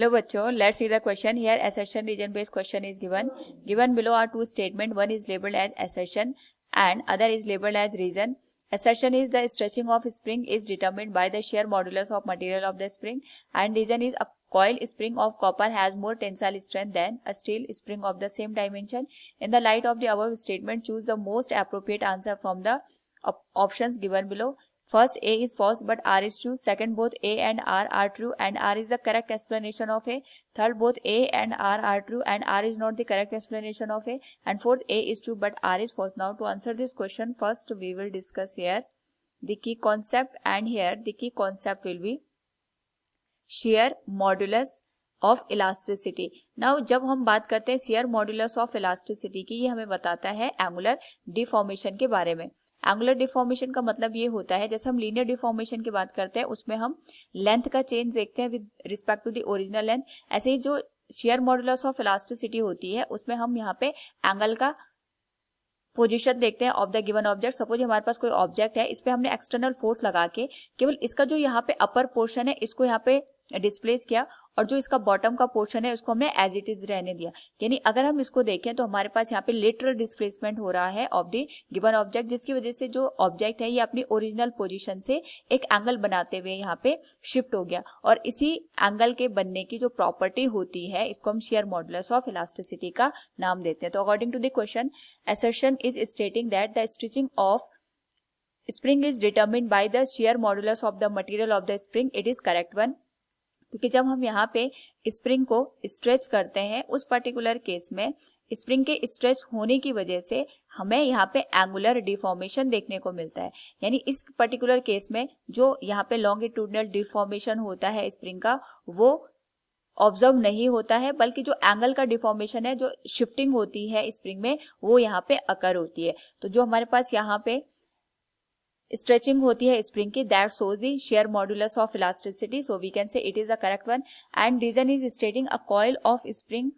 Hello बच्चों, let's read the question. Here assertion region based question is given. Given below are two statements. One is labeled as assertion and other is labeled as reason. Assertion is the stretching of spring is determined by the shear modulus of material of the spring, and reason is a coil spring of copper has more tensile strength than a steel spring of the same dimension. In the light of the above statement, choose the most appropriate answer from the options given below. First, A is false but R is true. Second, both A and R are true and R is the correct explanation of A. Third, both A and R are true and R is not the correct explanation of A. And fourth, A is true but R is false. Now to answer this question, first we will discuss here the key concept, and here the key concept will be shear modulus of elasticity. Now जब हम बात करते हैं share modulus of elasticity की, ये हमें बताता है एंगुलर डिफॉर्मेशन के बारे में. एंगुलर डिफॉर्मेशन का मतलब ये होता है, जैसे हम लीनियर डिफॉर्मेशन की बात करते हैं उसमें हम लेंथ का चेंज देखते हैं with respect to the original length. ऐसे ही जो शेयर मॉड्यूलस ऑफ इलास्टिसिटी होती है उसमें हम यहाँ पे एंगल का पोजीशन देखते हैं of the given object. Suppose हमारे पास कोई ऑब्जेक्ट है, इस पे हमने एक्सटर्नल फोर्स लगा के केवल इसका जो यहाँ पे अपर पोर्शन है इसको यहाँ पे डिस्प्लेस किया और जो इसका बॉटम का पोर्शन है उसको हमने एज इट इज रहने दिया. यानी अगर हम इसको देखें तो हमारे पास यहाँ पे लेटरल डिस्प्लेसमेंट हो रहा है ऑफ द गिवन ऑब्जेक्ट, जिसकी वजह से जो ऑब्जेक्ट है ये अपनी ओरिजिनल पोजीशन से एक एंगल बनाते हुए यहाँ पे शिफ्ट हो गया. और इसी एंगल के बनने की जो प्रॉपर्टी होती है इसको हम शेयर मॉड्यूलस ऑफ इलास्टिसिटी का नाम देते हैं. तो according to the question, assertion is stating that the stretching of spring is determined by the shear modulus of the material of the spring. It is correct one. क्योंकि जब हम यहाँ पे स्प्रिंग को स्ट्रेच करते हैं उस पर्टिकुलर केस में स्प्रिंग के स्ट्रेच होने की वजह से हमें यहाँ पे एंगुलर डिफॉर्मेशन देखने को मिलता है. यानी इस पर्टिकुलर केस में जो यहाँ पे लॉन्गिट्यूडनल डिफॉर्मेशन होता है स्प्रिंग का वो ऑब्जर्व नहीं होता है, बल्कि जो एंगल का डिफॉर्मेशन है, जो शिफ्टिंग होती है स्प्रिंग में, वो यहाँ पे अकर होती है. तो जो हमारे पास यहाँ पे स्ट्रेचिंग होती है स्प्रिंग की, that shows the shear modulus of elasticity. So we can say it is the correct one. And reason is stating a coil of spring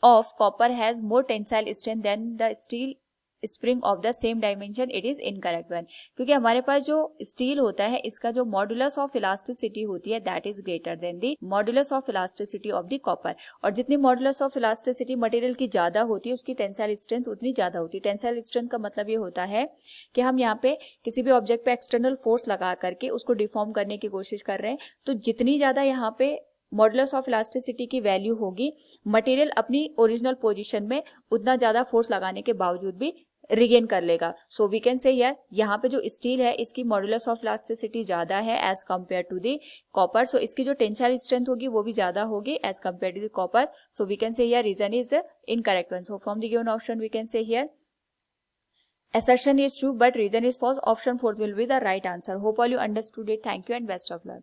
of copper has more tensile strength than the steel spring of the same dimension. It is incorrect one. क्योंकि हमारे पास जो steel होता है इसका जो modulus of elasticity होती है that is greater than the modulus of elasticity of the copper. और जितनी मॉड्यूलस ऑफ इलास्टिसिटी मटेरियल की ज्यादा होती है उसकी टेंसाइल स्ट्रेंथ उतनी ज्यादा होती है. टेंसाइल स्ट्रेंथ का मतलब ये होता है कि हम यहाँ पे किसी भी ऑब्जेक्ट पे एक्सटर्नल फोर्स लगा करके उसको डिफॉर्म करने की कोशिश कर रहे हैं, तो जितनी ज्यादा यहाँ पे मॉडुलस ऑफ इलास्टिसिटी की वैल्यू होगी, मटेरियल अपनी ओरिजिनल पोजीशन में उतना ज्यादा फोर्स लगाने के बावजूद भी रिगेन कर लेगा. So we can say here यहाँ पे जो स्टील है इसकी मॉडुलस ऑफ इलास्टिसिटी ज्यादा है as compare to the copper. So इसकी जो टेंसाइल स्ट्रेंथ होगी वो भी ज्यादा होगी as compare to the copper. So we can say here reason is the incorrect one. So from the given option we can say here assertion is true but reason is false. Option 4 will be the right answer. Hope all you understood it. Thank you and best of luck.